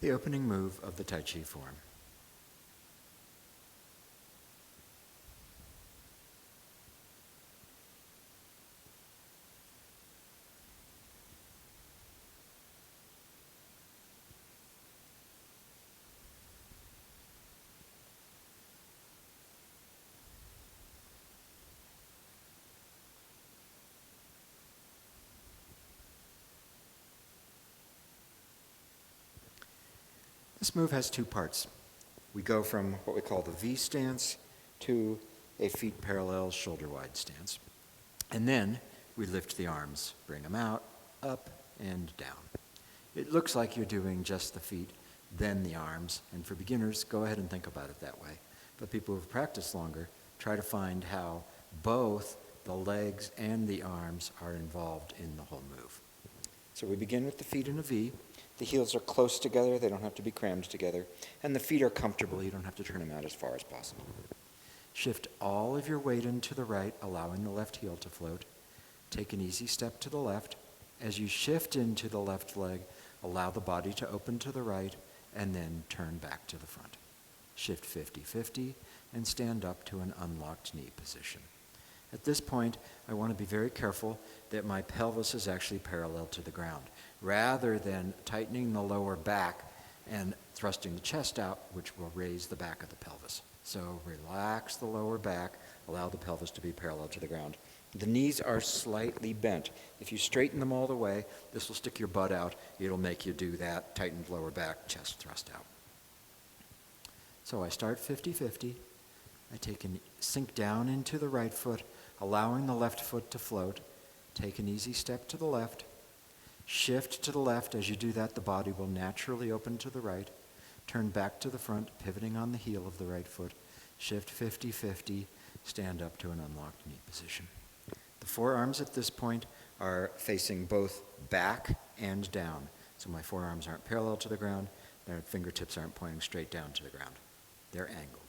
The opening move of the Tai Chi form. This move has two parts. We go from what we call the V stance to a feet parallel, shoulder wide stance. And then we lift the arms, bring them out, up, and down. It looks like you're doing just the feet, then the arms. And for beginners, go ahead and think about it that way. But people who've practiced longer, try to find how both the legs and the arms are involved in the whole move. So we begin with the feet in a V. The heels are close together, they don't have to be crammed together, and the feet are comfortable, you don't have to turn them out as far as possible. Shift all of your weight into the right, allowing the left heel to float. Take an easy step to the left. As you shift into the left leg, allow the body to open to the right, and then turn back to the front. Shift 50-50, and stand up to an unlocked knee position. At this point, I want to be very careful that my pelvis is actually parallel to the ground, rather than tightening the lower back and thrusting the chest out, which will raise the back of the pelvis. So relax the lower back, allow the pelvis to be parallel to the ground. The knees are slightly bent. If you straighten them all the way, this will stick your butt out. It'll make you do that, tightened lower back, chest thrust out. So I start 50-50. I take and sink down into the right foot, allowing the left foot to float. Take an easy step to the left. Shift to the left. As you do that, the body will naturally open to the right. Turn back to the front, pivoting on the heel of the right foot. Shift 50-50. Stand up to an unlocked knee position. The forearms at this point are facing both back and down. So my forearms aren't parallel to the ground. Their fingertips aren't pointing straight down to the ground. They're angled.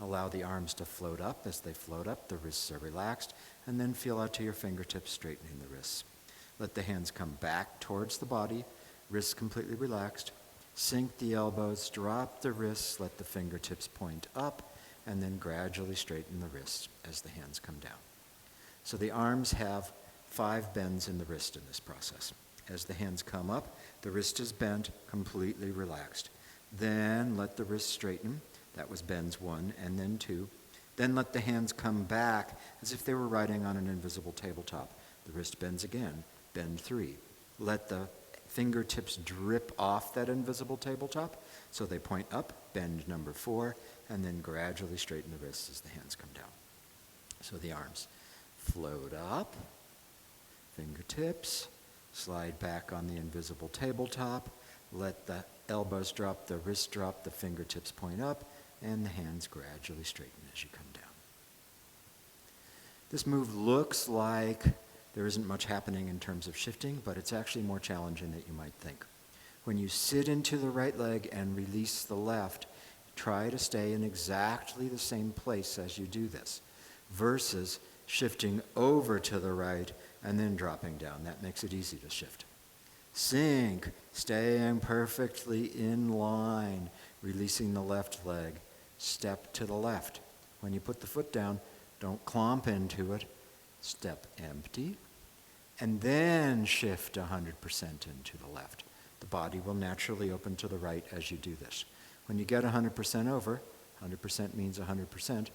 Allow the arms to float up. As they float up, the wrists are relaxed, and then feel out to your fingertips, straightening the wrists. Let the hands come back towards the body, wrists completely relaxed. Sink the elbows, drop the wrists, let the fingertips point up, and then gradually straighten the wrists as the hands come down. So the arms have 5 bends in the wrist in this process. As the hands come up, the wrist is bent, completely relaxed. Then let the wrist straighten. That was bends 1 and then 2. Then let the hands come back as if they were riding on an invisible tabletop. The wrist bends again, bend 3. Let the fingertips drip off that invisible tabletop so they point up, bend number 4, and then gradually straighten the wrists as the hands come down. So the arms float up, fingertips, slide back on the invisible tabletop, let the elbows drop, the wrists drop, the fingertips point up, and the hands gradually straighten as you come down. This move looks like there isn't much happening in terms of shifting, but it's actually more challenging than you might think. When you sit into the right leg and release the left, try to stay in exactly the same place as you do this, versus shifting over to the right and then dropping down. That makes it easy to shift. Sink, staying perfectly in line, releasing the left leg. Step to the left. When you put the foot down, don't clomp into it. Step empty, and then shift 100% into the left. The body will naturally open to the right as you do this. When you get 100% over, 100% means 100%,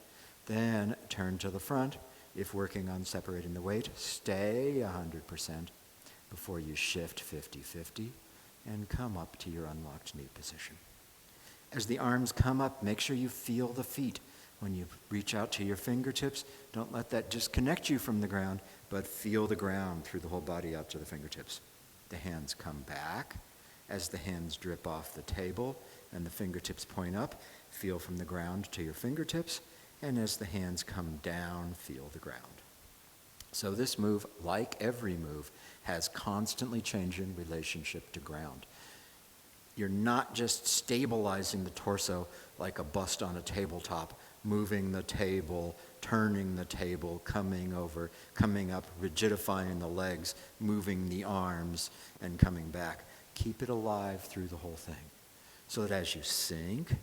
then turn to the front. If working on separating the weight, stay 100% before you shift 50-50 and come up to your unlocked knee position. As the arms come up, make sure you feel the feet. When you reach out to your fingertips, don't let that disconnect you from the ground, but feel the ground through the whole body out to the fingertips. The hands come back. As the hands drip off the table and the fingertips point up, feel from the ground to your fingertips. And as the hands come down, feel the ground. So this move, like every move, has constantly changing relationship to ground. You're not just stabilizing the torso like a bust on a tabletop, moving the table, turning the table, coming over, coming up, rigidifying the legs, moving the arms, and coming back. Keep it alive through the whole thing. So that as you sink,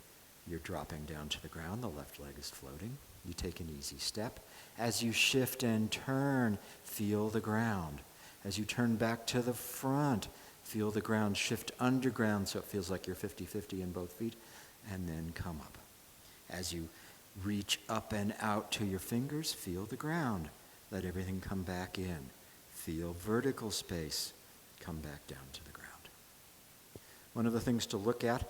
you're dropping down to the ground, the left leg is floating. You take an easy step. As you shift and turn, feel the ground. As you turn back to the front, feel the ground shift underground so it feels like you're 50-50 in both feet, and then come up. As you reach up and out to your fingers, feel the ground. Let everything come back in. Feel vertical space. Come back down to the ground. One of the things to look at,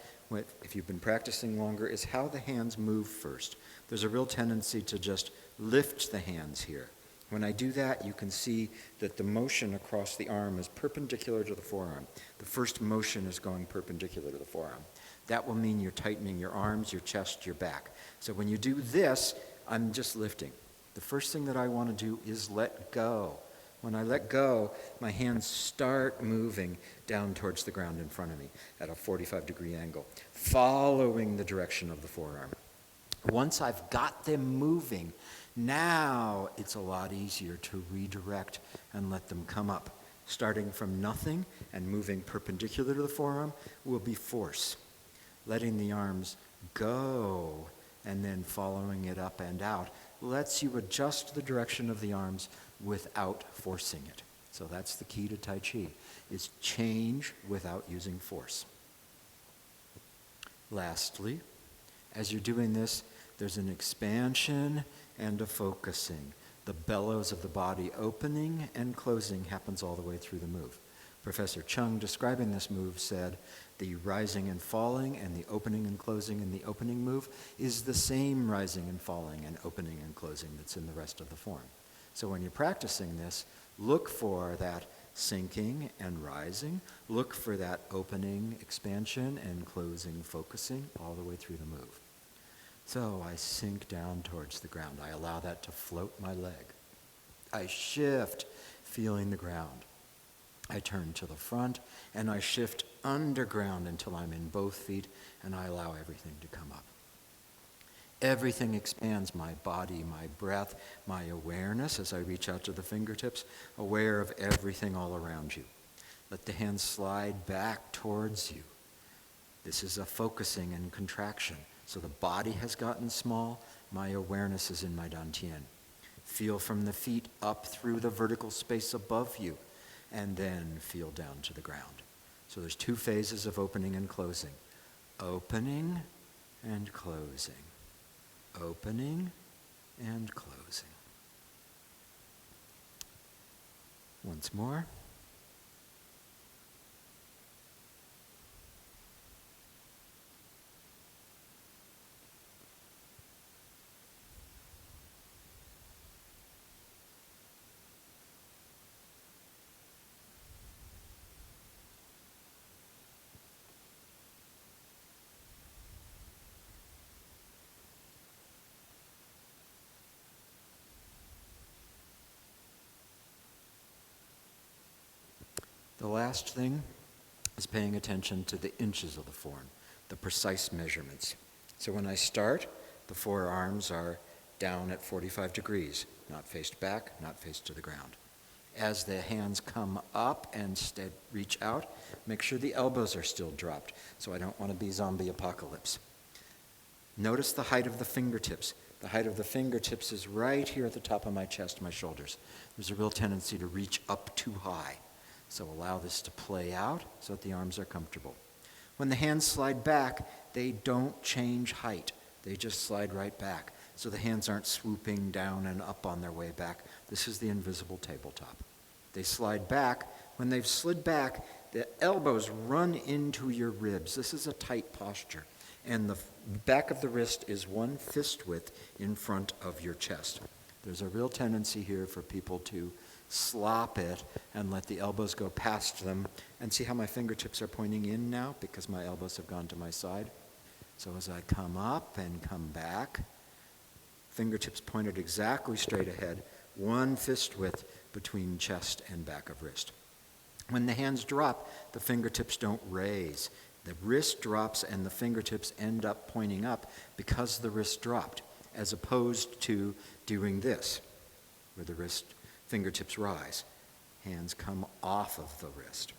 if you've been practicing longer, is how the hands move first. There's a real tendency to just lift the hands here. When I do that, you can see that the motion across the arm is perpendicular to the forearm. The first motion is going perpendicular to the forearm. That will mean you're tightening your arms, your chest, your back. So when you do this, I'm just lifting. The first thing that I want to do is let go. When I let go, my hands start moving down towards the ground in front of me at a 45-degree angle, following the direction of the forearm. Once I've got them moving, now it's a lot easier to redirect and let them come up. Starting from nothing and moving perpendicular to the forearm will be force. Letting the arms go and then following it up and out lets you adjust the direction of the arms without forcing it. So that's the key to Tai Chi, is change without using force. Lastly, as you're doing this, there's an expansion and a focusing. The bellows of the body opening and closing happens all the way through the move. Professor Chung, describing this move, said the rising and falling and the opening and closing in the opening move is the same rising and falling and opening and closing that's in the rest of the form. So when you're practicing this, look for that sinking and rising. Look for that opening, expansion, and closing, focusing all the way through the move. So I sink down towards the ground. I allow that to float my leg. I shift, feeling the ground. I turn to the front, and I shift underground until I'm in both feet, and I allow everything to come up. Everything expands, my body, my breath, my awareness as I reach out to the fingertips, aware of everything all around you. Let the hands slide back towards you. This is a focusing and contraction. So the body has gotten small, my awareness is in my dantian. Feel from the feet up through the vertical space above you, and then feel down to the ground. So there's two phases of opening and closing. Opening and closing. Opening and closing. Once more. The last thing is paying attention to the inches of the form, the precise measurements. So when I start, the forearms are down at 45 degrees, not faced back, not faced to the ground. As the hands come up and reach out, make sure the elbows are still dropped, so I don't want to be zombie apocalypse. Notice the height of the fingertips. The height of the fingertips is right here at the top of my chest, my shoulders. There's a real tendency to reach up too high. So allow this to play out so that the arms are comfortable. When the hands slide back, they don't change height. They just slide right back. So the hands aren't swooping down and up on their way back. This is the invisible tabletop. They slide back. When they've slid back, the elbows run into your ribs. This is a tight posture. And the back of the wrist is one fist width in front of your chest. There's a real tendency here for people to slop it and let the elbows go past them. And see how my fingertips are pointing in now because my elbows have gone to my side? So as I come up and come back, fingertips pointed exactly straight ahead, one fist width between chest and back of wrist. When the hands drop, the fingertips don't raise. The wrist drops and the fingertips end up pointing up because the wrist dropped, as opposed to doing this, where the fingertips rise. Hands come off of the wrist.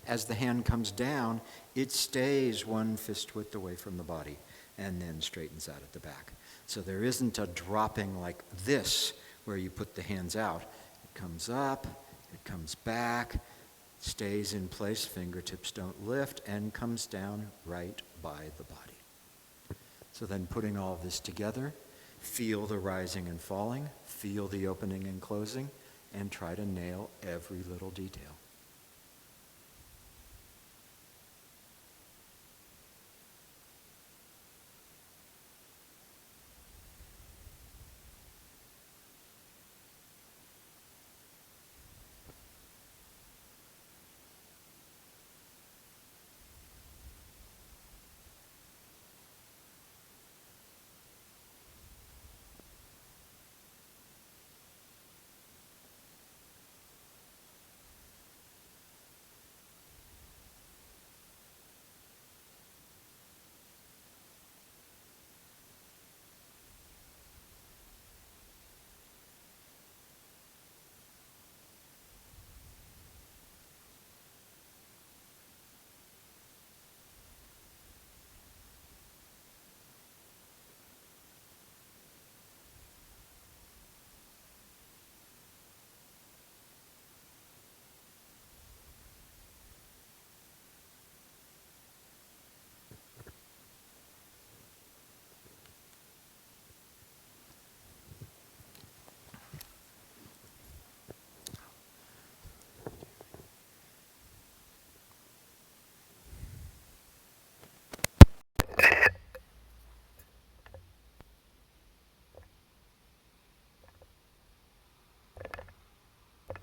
As the hand comes down, it stays one fist width away from the body and then straightens out at the back. So there isn't a dropping like this where you put the hands out. It comes up, it comes back, stays in place, fingertips don't lift, and comes down right by the body. So then putting all of this together, feel the rising and falling, feel the opening and closing, and try to nail every little detail.